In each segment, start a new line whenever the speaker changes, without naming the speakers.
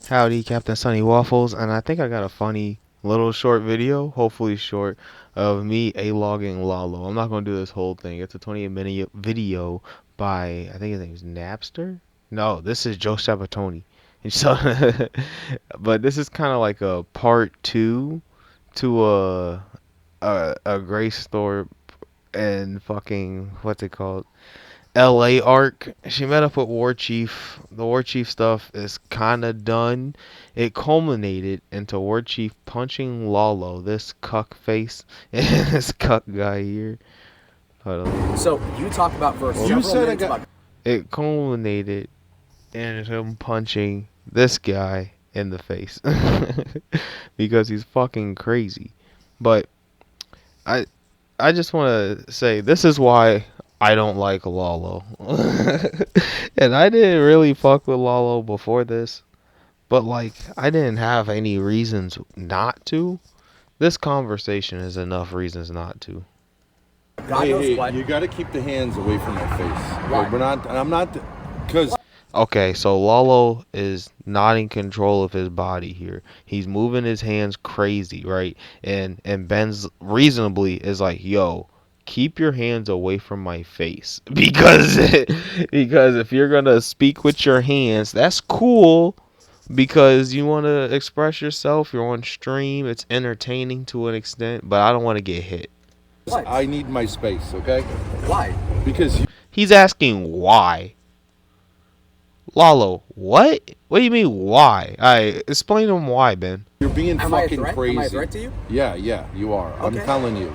Howdy, Captain Sunny Waffles, and I think I got a funny little short video, hopefully short, of me A-logging Lalo. I'm not gonna do this whole thing. It's a 28-minute video by, I think his name is Napster? No, this is Joe Sabatoni. And so, but this is kind of like a part two to a Grace Thorpe and fucking, what's it called? LA arc. She met up with War Chief. The War Chief stuff is kind of done. It culminated into War Chief punching Lalo, this cuck face, and this cuck guy here. Hold on.
So you talk about first.
You said I got.
It culminated in him punching this guy in the face because he's fucking crazy. But I I just want to say this is why I don't like Lalo. And I didn't really fuck with Lalo before this, but like I didn't have any reasons not to. This conversation is enough reasons not to.
God knows
Hey,
what.
you got to keep the hands away from my face.
Why?
We're not. I'm not. Because
Okay, so Lalo is not in control of his body here. He's moving his hands crazy, right? And Ben's reasonably is like, "Yo, keep your hands away from my face." Because because if you're going to speak with your hands, that's cool because you want to express yourself, you're on stream, it's entertaining to an extent, but I don't want to get hit.
What?
I need my space. Okay.
Why?
Because
He's asking why. Lalo, what? What do you mean why? Explain to him why, Ben.
you're being
Am I a
fucking
threat?
crazy.
Am I a threat to you?
Yeah, you are.
Okay.
I'm telling you.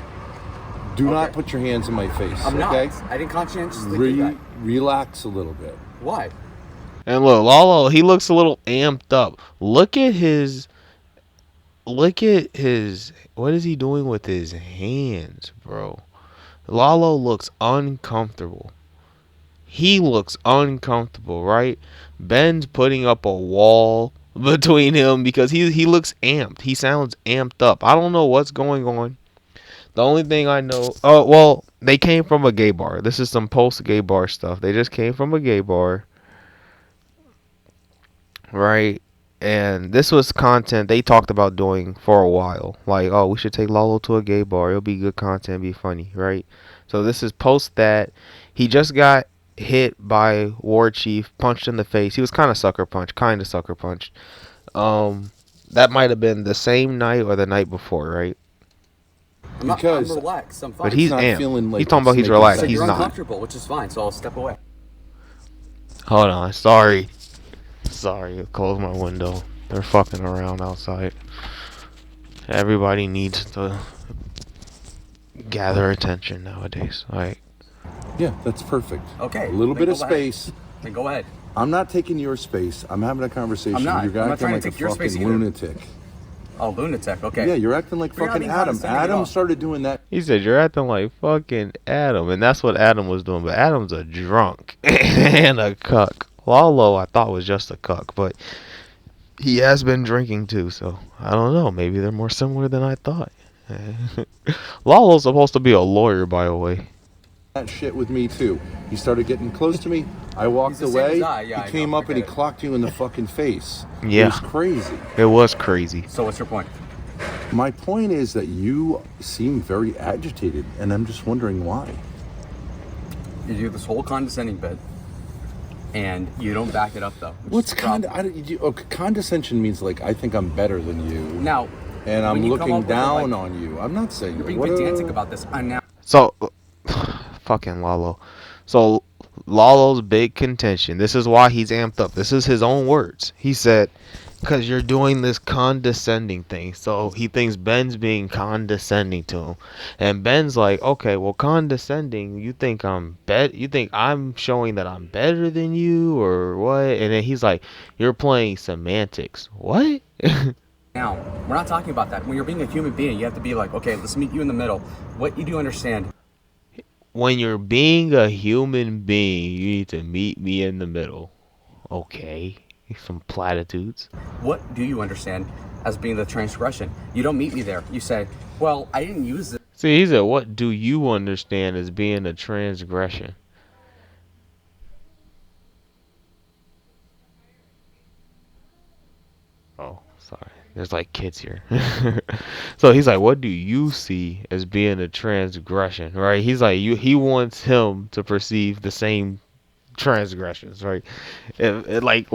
Do not
Okay.
put your hands in my face.
I'm
okay?
not. I didn't conscientiously do that.
Relax a little bit.
Why?
And look, Lalo, he looks a little amped up. Look at his. What is he doing with his hands, bro? Lalo looks uncomfortable. He looks uncomfortable, right? Ben's putting up a wall between him because he looks amped. He sounds amped up. I don't know what's going on. The only thing I know, oh well, they came from a gay bar. This is some post-gay bar stuff. They just came from a gay bar, right? And this was content they talked about doing for a while. Like, oh, we should take Lalo to a gay bar. It'll be good content, be funny, right? So this is post that. He just got hit by War Chief, punched in the face. He was kind of sucker punched. That might have been the same night or the night before, right?
I'm
Because-
relaxed. I'm fine.
But he's
not
amped.
feeling like
He's talking about
it's
he's
making
relaxed.
sense.
He's
you're
not.
uncomfortable, which is fine. So I'll step away.
Hold on. Sorry. I'll close my window. They're fucking around outside. Everybody needs to gather attention nowadays. Alright.
Yeah, that's perfect.
Okay.
A little
then
bit of
go ahead.
space.
Then go ahead.
I'm not taking your space. I'm having a conversation.
I'm not.
You're
I'm not
acting
trying
like
to
a
take your space
fucking
either.
lunatic.
Oh, lunatic. Okay.
Yeah, you're acting like
You're not
fucking
being
Adam.
condescending at all.
Adam started doing that.
He said you're acting like fucking Adam, and that's what Adam was doing. But Adam's a drunk and a cuck. Lalo, I thought was just a cuck, but he has been drinking too. So I don't know. Maybe they're more similar than I thought. Lalo's supposed to be a lawyer, by the way.
That shit with me too. He started getting close to me. I walked
He's the same
away.
as I. Yeah, I
He came
know.
up and he
I get it.
clocked you in the fucking face.
Yeah.
It was crazy.
It was crazy.
So what's your point?
My point is that you seem very agitated, and I'm just wondering why.
You do this whole condescending bit, and you don't back it up though.
What's condescension means like I think I'm better than you,
Now?
and I'm
when you come
looking
up with it,
down
like,
on you. I'm not saying
You're being
what,
pedantic about this. And now.
So, fucking Lalo. So, Lalo's big contention. This is why he's amped up. This is his own words. He said, because you're doing this condescending thing. So, he thinks Ben's being condescending to him. And Ben's like, okay, well, condescending, you think I'm showing that I'm better than you or what? And then he's like, you're playing semantics. What?
Now, we're not talking about that. When you're being a human being, you have to be like, okay, let's meet you in the middle. What you do understand?
When you're being a human being, you need to meet me in the middle. Okay. Some platitudes.
What do you understand as being the transgression? You don't meet me there. You say, well, I didn't use this.
See, he said, what do you understand as being a transgression? Oh, sorry. There's like kids here. So he's like, what do you see as being a transgression, right? He's like, he wants him to perceive the same transgressions, right? Like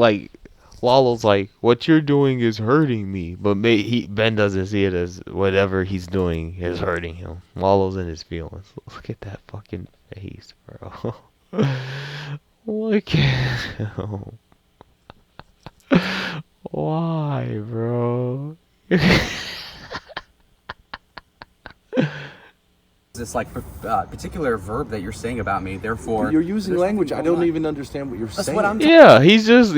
Lalo's like, what you're doing is hurting me, but Ben doesn't see it as whatever he's doing is hurting him. Lalo's in his feelings. Look at that fucking face, bro. Look at him. Why, bro?
This like particular verb that you're saying about me. Therefore,
You're using
there's
language.
something
I don't
going on.
even understand what you're
That's
saying.
what I'm.
Yeah, he's just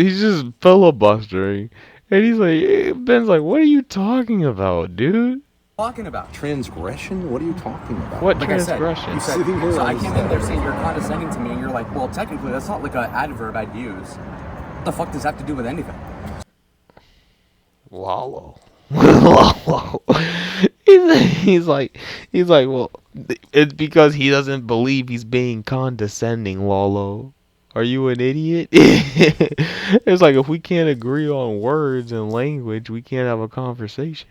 filibustering, and he's like, Ben's like, what are you talking about, dude?
Talking about.
Transgression? What are you talking about?
What
Like I said,
transgression?
you said,
Sitting here
so I
on
came
this-
in there saying you're condescending to me, and you're like, well, technically, that's not like an adverb I'd use. What the fuck does that have to do with anything?
Lalo. Lalo. He's like, well, it's because he doesn't believe he's being condescending, Lalo. Are you an idiot? It's like if we can't agree on words and language, we can't have a conversation.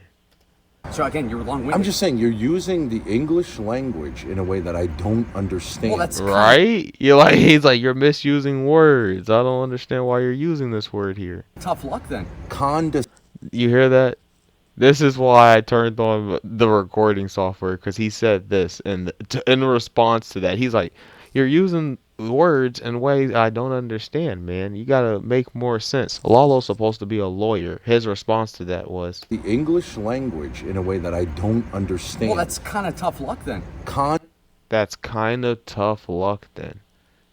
So again, you're long-winded.
I'm just saying you're using the English language in a way that I don't understand.
Well, that's
Right? He's like, you're misusing words. I don't understand why you're using this word here.
tough luck then.
You hear that? This is why I turned on the recording software, because he said this, and in response to that, he's like, "You're using words in ways I don't understand, man. You gotta make more sense." Lalo's supposed to be a lawyer. His response to that was,
the English language in a way that I don't understand.
Well, that's kind of tough luck then.
"That's kind of tough luck, then."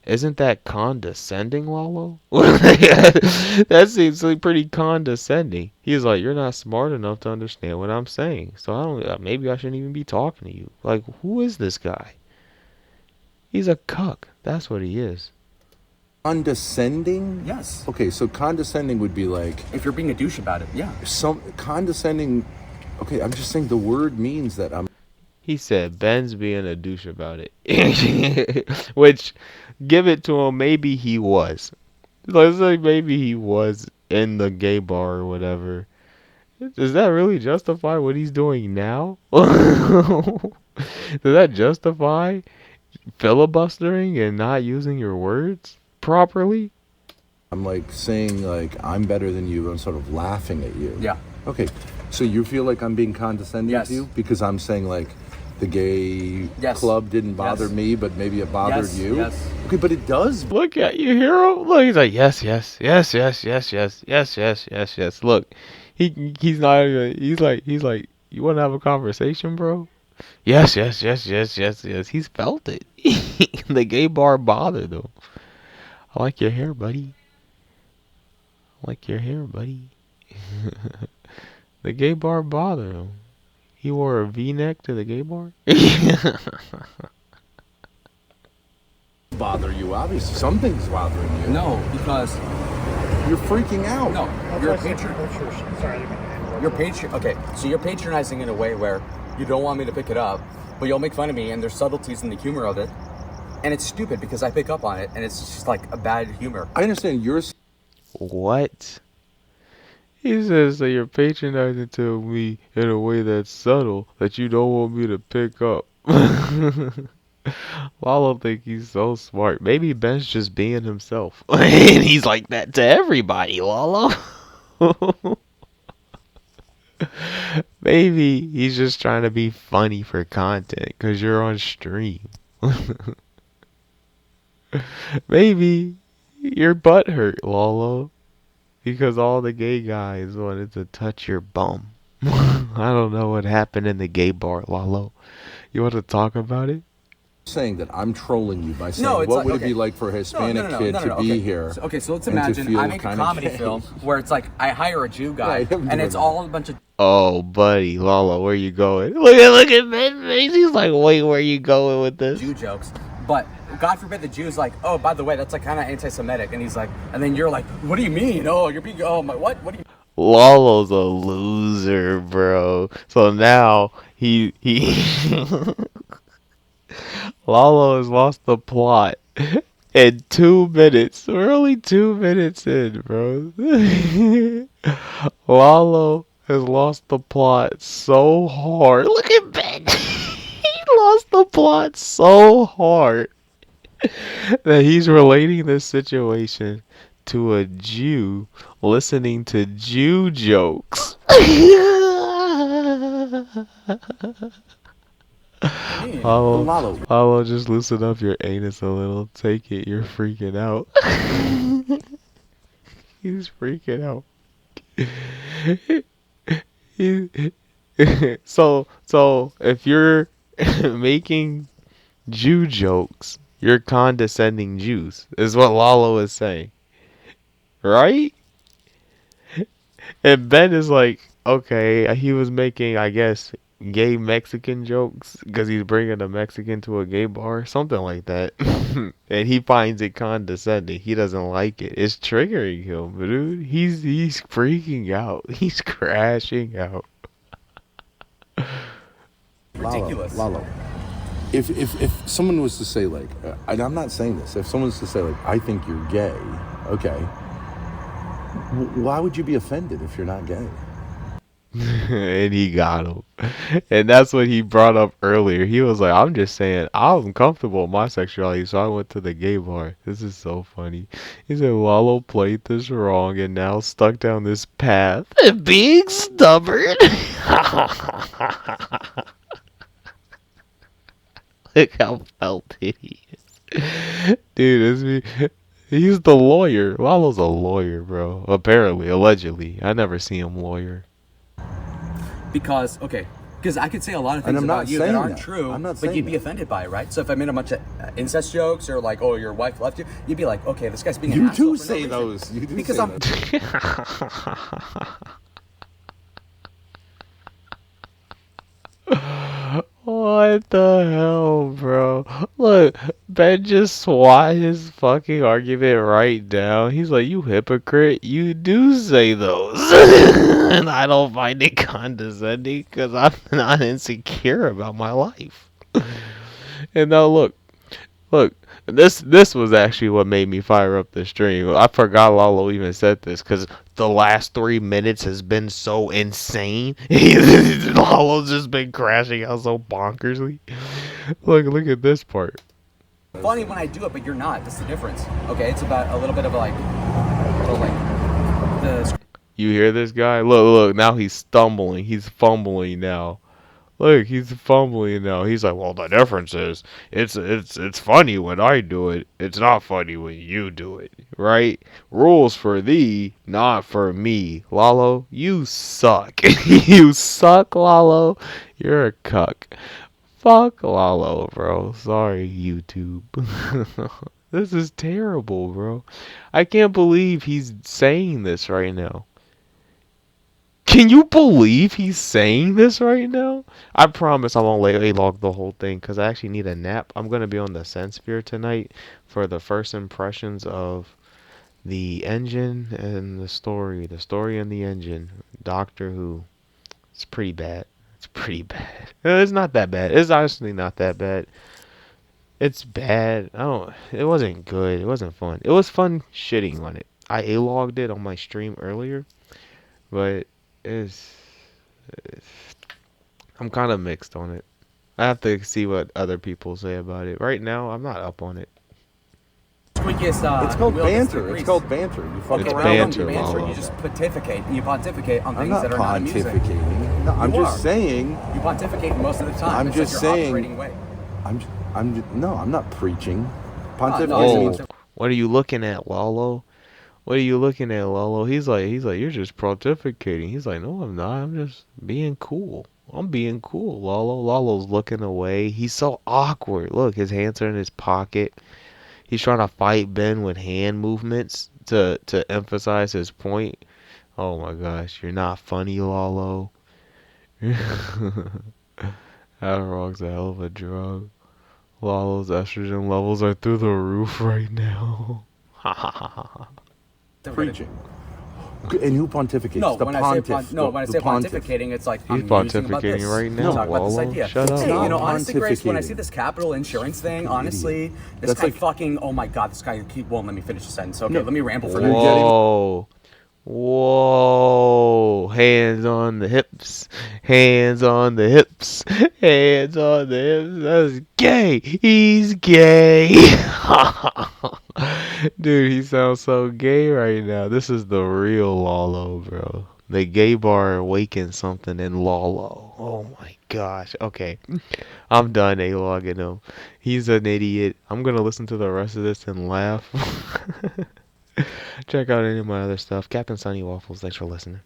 Isn't that condescending, Lalo? That seems like pretty condescending. He's like, you're not smart enough to understand what I'm saying, so I don't. Maybe I shouldn't even be talking to you. Like, who is this guy? He's a cuck. That's what he is.
Condescending?
Yes.
Okay, so condescending would be like
If you're being a douche about it, yeah.
some condescending. Okay, I'm just saying the word means that I'm.
He said Ben's being a douche about it, which, give it to him. Maybe he was. Let's say maybe he was in the gay bar or whatever. Does that really justify what he's doing now? Does that justify filibustering and not using your words properly?
I'm like saying like I'm better than you. I'm sort of laughing at you.
Yeah.
Okay, so you feel like I'm being condescending
Yes.
to you because I'm saying like the gay
Yes.
club didn't bother
Yes.
me, but maybe it bothered
Yes,
you.
yes.
Okay, but it does.
Look at you, hero. Look, he's like, yes, yes, yes, yes, yes, yes, yes, yes, yes, yes. Look, he's not even. He's like, you want to have a conversation, bro? Yes, yes, yes, yes, yes, yes. He's felt it. The gay bar bothered him. I like your hair, buddy. I like your hair, buddy. The gay bar bothered him. He wore a V-neck to the gay bar.
Bother you? Obviously, something's bothering you.
No, because
You're freaking out.
no, you're a patron. Okay, so you're patronizing in a way where you don't want me to pick it up, but you'll make fun of me, and there's subtleties in the humor of it, and it's stupid because I pick up on it, and it's just like a bad humor.
I understand you're.
What? He says that you're patronizing to me in a way that's subtle that you don't want me to pick up. Lalo think he's so smart. Maybe Ben's just being himself. And he's like that to everybody, Lalo. Maybe he's just trying to be funny for content because you're on stream. Maybe your butt hurt, Lalo, because all the gay guys wanted to touch your bum. I don't know what happened in the gay bar, Lalo. You want to talk about it?
Saying that I'm trolling you by saying
No, it's
what
like-
would it
okay.
be like for a Hispanic kid to
okay.
be here?
So let's
and to
imagine
feel
I make a
kinda
comedy
gay.
film where it's like I hire a Jew guy,
Yeah, I'm
and
doing
it's
that.
all a bunch of
Oh, buddy, Lalo, where you going? Look at Ben face. He's like, wait, where you going with this?
Jew jokes. But God forbid the Jew's like, oh, by the way, that's like kind of anti-Semitic, and he's like, and then you're like, what do you mean? Oh, you're being, oh my, what? What do you?
Lalo's a loser, bro. So now he Lalo has lost the plot in 2 minutes. We're only 2 minutes in, bro. Lalo has lost the plot so hard. Look at Ben. He lost the plot so hard that he's relating this situation to a Jew listening to Jew jokes. Hollow,
Lalo,
Hollow, just loosen up your anus a little. Take it, you're freaking out. He's freaking out. He- so if you're making Jew jokes, you're condescending Jews, is what Lalo is saying, right? And Ben is like, okay, he was making, I guess, gay Mexican jokes because he's bringing a Mexican to a gay bar, something like that. And he finds it condescending. He doesn't like it. It's triggering him, dude. He's freaking out. He's crashing out.
Ridiculous.
Lalo. If someone was to say like, and I'm not saying this, if someone was to say like, I think you're gay, okay, why would you be offended if you're not gay?
And he got him. And that's what he brought up earlier. He was like, I'm just saying, I'm comfortable with my sexuality, so I went to the gay bar. This is so funny. He said, Lalo played this wrong and now stuck down this path. Being stubborn. Look how felted he is. Dude, it's me. He's the lawyer. Lalo's a lawyer, bro. Apparently, allegedly. I never see him lawyer.
Because, okay, because I could say a lot of
And
things
I'm not
about you that
saying
aren't
that.
true,
I'm not
but
saying
you'd be
that.
offended by it, right? So if I made a bunch of incest jokes or like, oh, your wife left you, you'd be like, okay, this guy's being an
You
asshole
do
for no
say
reason.
those. You do
Because
say
I'm
What the hell, bro? Look, Ben just swat his fucking argument right down. He's like, you hypocrite, you do say those. And I don't find it condescending because I'm not insecure about my life. And now look, this was actually what made me fire up the stream. I forgot Lalo even said this because the last 3 minutes has been so insane. Lalo's just been crashing out so bonkersly. Look at this part.
funny when I do it, but you're not. That's the difference. Okay, it's about a little bit of like, the
You hear this guy? Look, now he's stumbling. He's fumbling now. Look, he's fumbling now. He's like, well, the difference is, it's funny when I do it. It's not funny when you do it, right? Rules for thee, not for me. Lalo, you suck. You suck, Lalo. You're a cuck. Fuck Lalo, bro. Sorry, YouTube. This is terrible, bro. I can't believe he's saying this right now. Can you believe he's saying this right now? I promise I won't log the whole thing because I actually need a nap. I'm going to be on the Sensphere tonight for the first impressions of the engine and the story. The story and the engine. Doctor Who. It's pretty bad. It's pretty bad. It's not that bad. It's honestly not that bad. It's bad. It wasn't good. It wasn't fun. It was fun shitting on it. I A-logged it on my stream earlier, but it's I'm kind of mixed on it. I have to see what other people say about it. Right now, I'm not up on it.
squeakiest.
It's called
wheel gets
banter.
the
It's
grease.
called banter. You fuck
It's
Okay,
around.
well, don't do
banter,
banter.
Lalo.
You just pontificate. You pontificate on
I'm
things
not
that are not amusing.
pontificating. No, I'm
You
just
are.
saying.
You pontificate most of the time.
I'm
It's
just
like your
saying-
operating way.
No, I'm not preaching.
no,
Pontificating.
it's-
What are you looking at, Lalo? What are you looking at, Lalo? He's like, you're just pontificating. He's like, no, I'm not. I'm just being cool. I'm being cool, Lalo. Lalo's looking away. He's so awkward. Look, his hands are in his pocket. He's trying to fight Ben with hand movements to emphasize his point. Oh my gosh, you're not funny, Lalo. Adderall's a hell of a drug. Lalo's estrogen levels are through the roof right now.
Preaching. And who pontificates?
No,
the
when I
pontiff.
say when I
the
say
pontiff.
pontificating, it's like
He's
I'm musing about
pontificating
this.
right
No,
now,
talk about this
Lalo.
idea.
Shut up.
Hey, you know,
Not
honestly, Grace, when I see
pontificating.
this capital insurance thing, honestly, this
That's
guy
like-
fucking. Oh my god, this guy won't let me finish the sentence. Okay,
No.
let me ramble for a
You're
minute.
getting-
Whoa. Whoa. Hands on the hips, hands on the hips, hands on the hips. That's gay. He's gay. Dude, he sounds so gay right now. This is the real Lalo, bro. The gay bar awakened something in Lalo. Oh my gosh. Okay. I'm done A-logging him. He's an idiot. I'm gonna listen to the rest of this and laugh. Check out any of my other stuff. Captain Sunny Waffles, thanks for listening.